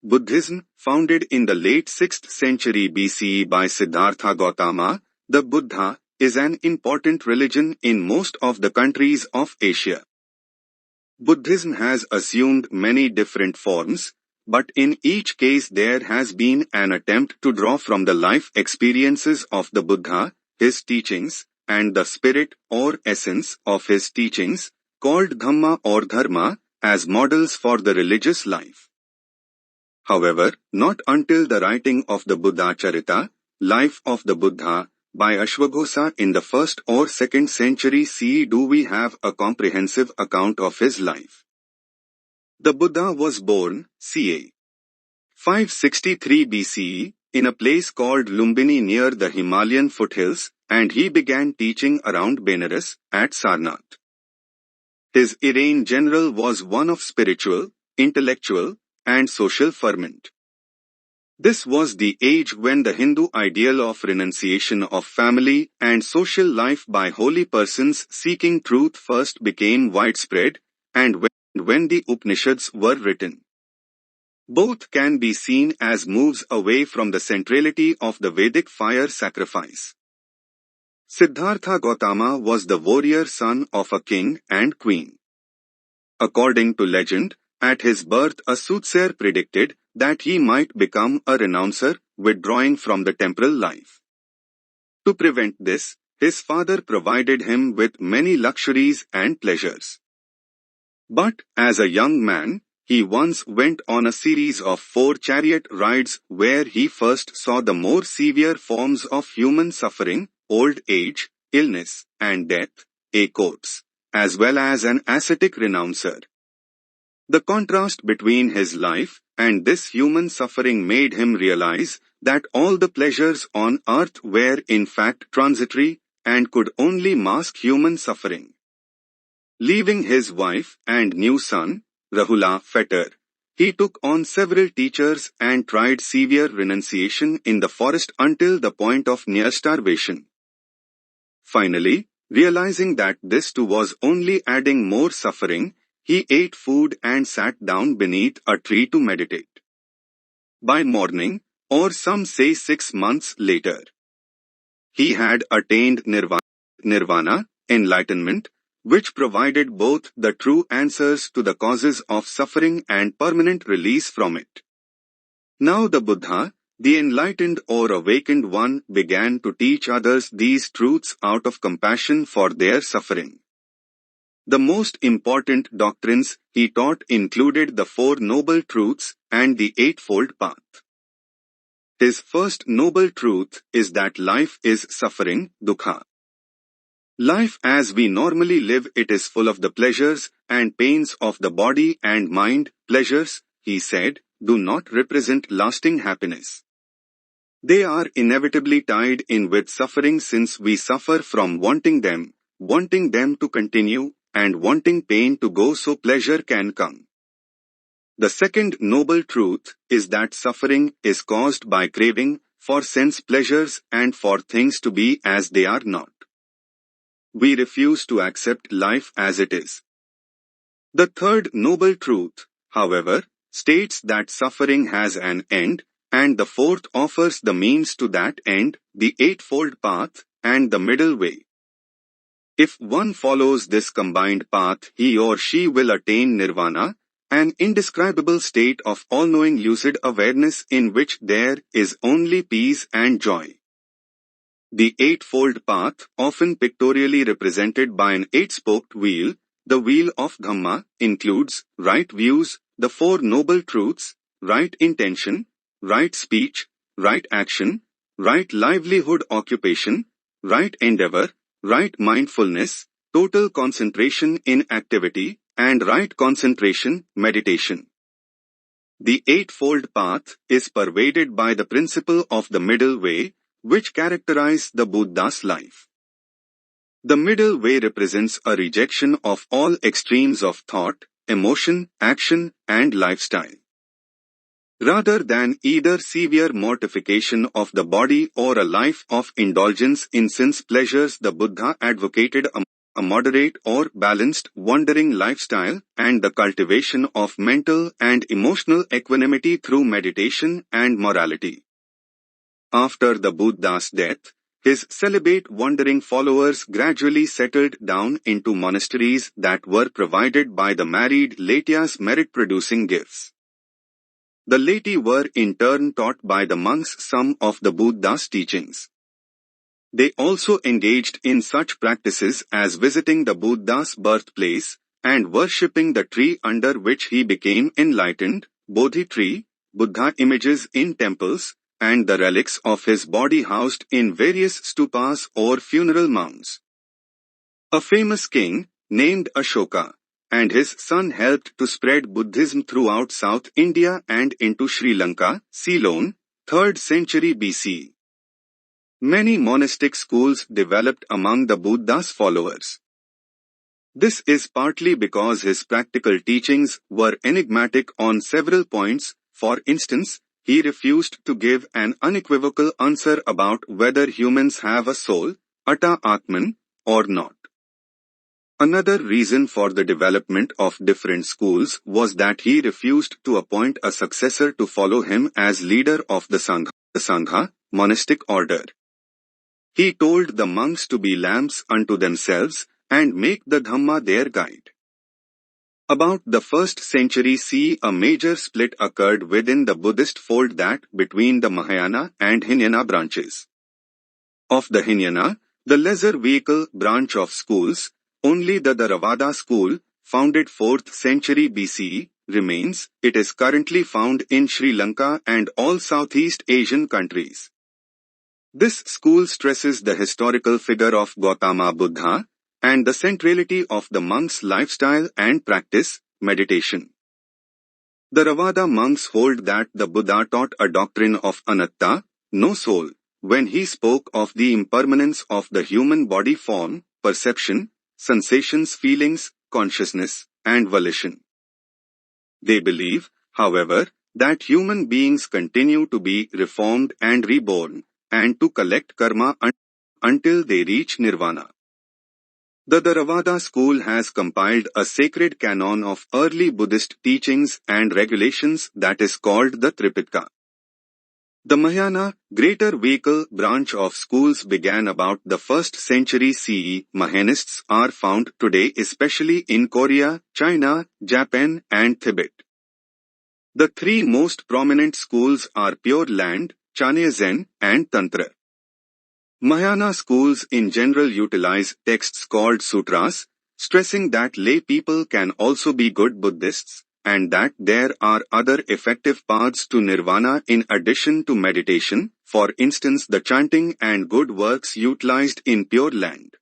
Buddhism, founded in the late 6th century BCE by Siddhartha Gautama, the Buddha, is an important religion in most of the countries of Asia. Buddhism has assumed many different forms, but in each case there has been an attempt to draw from the life experiences of the Buddha, his teachings, and the spirit or essence of his teachings, called Dhamma or Dharma, as models for the religious life. However, not until the writing of the Buddhacharita, Life of the Buddha, by Ashwaghosa in the 1st or 2nd century CE do we have a comprehensive account of his life. The Buddha was born, ca. 563 BCE, in a place called Lumbini near the Himalayan foothills, and he began teaching around Benares, at Sarnath. His reign general was one of spiritual, intellectual, and social ferment. This was the age when the Hindu ideal of renunciation of family and social life by holy persons seeking truth first became widespread, and when the Upanishads were written. Both can be seen as moves away from the centrality of the Vedic fire sacrifice. Siddhartha Gautama was the warrior son of a king and queen. According to legend, at his birth a soothsayer predicted that he might become a renouncer, withdrawing from the temporal life. To prevent this, his father provided him with many luxuries and pleasures. But, as a young man, he once went on a series of 4 chariot rides where he first saw the more severe forms of human suffering, old age, illness, and death, a corpse, as well as an ascetic renouncer. The contrast between his life and this human suffering made him realize that all the pleasures on earth were in fact transitory and could only mask human suffering. Leaving his wife and new son, Rahula Fetter, he took on several teachers and tried severe renunciation in the forest until the point of near starvation. Finally, realizing that this too was only adding more suffering, he ate food and sat down beneath a tree to meditate. By morning, or some say 6 months later, he had attained nirvana, enlightenment, which provided both the true answers to the causes of suffering and permanent release from it. Now the Buddha, the enlightened or awakened one, began to teach others these truths out of compassion for their suffering. The most important doctrines he taught included the 4 noble truths and the Eightfold Path. His first noble truth is that life is suffering, dukkha. Life as we normally live it is full of the pleasures and pains of the body and mind. Pleasures, he said, do not represent lasting happiness. They are inevitably tied in with suffering since we suffer from wanting them to continue, and wanting pain to go so pleasure can come. The second noble truth is that suffering is caused by craving for sense pleasures and for things to be as they are not. We refuse to accept life as it is. The third noble truth, however, states that suffering has an end, and the fourth offers the means to that end, the Eightfold Path, and the middle way. If one follows this combined path, he or she will attain nirvana, an indescribable state of all-knowing lucid awareness in which there is only peace and joy. The Eightfold Path, often pictorially represented by an 8-spoked wheel, the wheel of Dhamma, includes right views, the 4 noble truths, right intention, right speech, right action, right livelihood occupation, right endeavor, right mindfulness, total concentration in activity, and right concentration, meditation. The Eightfold Path is pervaded by the principle of the middle way, which characterize the Buddha's life. The middle way represents a rejection of all extremes of thought, emotion, action, and lifestyle. Rather than either severe mortification of the body or a life of indulgence in sense pleasures, the Buddha advocated a a moderate or balanced wandering lifestyle and the cultivation of mental and emotional equanimity through meditation and morality. After the Buddha's death, his celibate wandering followers gradually settled down into monasteries that were provided by the married laityas merit-producing gifts. The laity were in turn taught by the monks some of the Buddha's teachings. They also engaged in such practices as visiting the Buddha's birthplace and worshipping the tree under which he became enlightened, Bodhi tree, Buddha images in temples, and the relics of his body housed in various stupas or funeral mounds. A famous king, named Ashoka, and his son helped to spread Buddhism throughout South India and into Sri Lanka, Ceylon, 3rd century BC. Many monastic schools developed among the Buddha's followers. This is partly because his practical teachings were enigmatic on several points. For instance, he refused to give an unequivocal answer about whether humans have a soul, Atta Atman, or not. Another reason for the development of different schools was that he refused to appoint a successor to follow him as leader of the Sangha, monastic order. He told the monks to be lamps unto themselves and make the Dhamma their guide. About the 1st century CE, a major split occurred within the Buddhist fold that between the Mahayana and Hinayana branches. Of the Hinayana, the lesser vehicle branch of schools, only the Theravada school, founded 4th century BCE, remains. It is currently found in Sri Lanka and all Southeast Asian countries. This school stresses the historical figure of Gautama Buddha and the centrality of the monk's lifestyle and practice, meditation. The Theravada monks hold that the Buddha taught a doctrine of anatta, no soul, when he spoke of the impermanence of the human body form, perception, sensations, feelings, consciousness, and volition. They believe, however, that human beings continue to be reformed and reborn, and to collect karma until they reach nirvana. The Theravada school has compiled a sacred canon of early Buddhist teachings and regulations that is called the Tripitaka. The Mahayana, greater vehicle branch of schools began about the 1st century CE. Mahayanists are found today especially in Korea, China, Japan, and Tibet. The three most prominent schools are Pure Land, Chanakya Zen, and Tantra. Mahayana schools in general utilize texts called sutras, stressing that lay people can also be good Buddhists, and that there are other effective paths to nirvana in addition to meditation, for instance the chanting and good works utilized in Pure Land.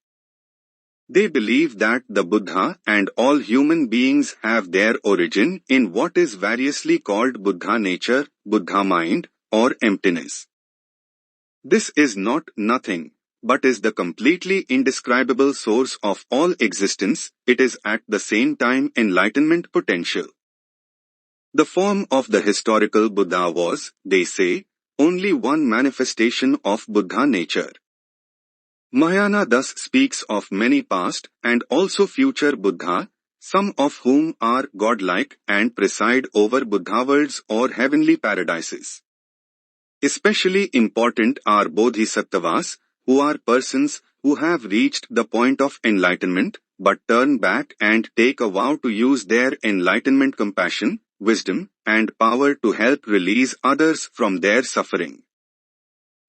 They believe that the Buddha and all human beings have their origin in what is variously called Buddha nature, Buddha mind, or emptiness. This is not nothing, but is the completely indescribable source of all existence. It is at the same time enlightenment potential. The form of the historical Buddha was, they say, only one manifestation of Buddha nature. Mahayana thus speaks of many past and also future Buddha, some of whom are godlike and preside over Buddha worlds or heavenly paradises. Especially important are Bodhisattvas, who are persons who have reached the point of enlightenment, but turn back and take a vow to use their enlightenment compassion, wisdom, and power to help release others from their suffering.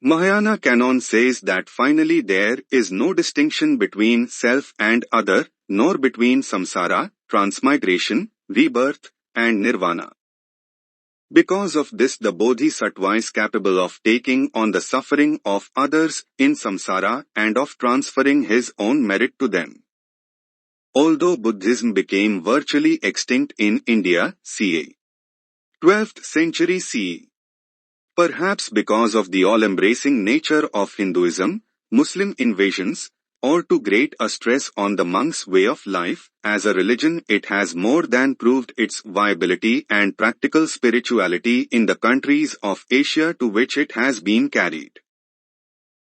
Mahayana canon says that finally there is no distinction between self and other, nor between samsara, transmigration, rebirth, and nirvana. Because of this, the Bodhisattva is capable of taking on the suffering of others in samsara and of transferring his own merit to them. Although Buddhism became virtually extinct in India, ca. 12th century CE, perhaps because of the all-embracing nature of Hinduism, Muslim invasions, or too great a stress on the monk's way of life, as a religion it has more than proved its viability and practical spirituality in the countries of Asia to which it has been carried.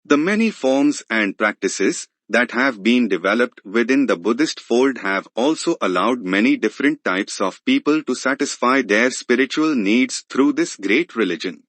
The many forms and practices, that have been developed within the Buddhist fold have also allowed many different types of people to satisfy their spiritual needs through this great religion.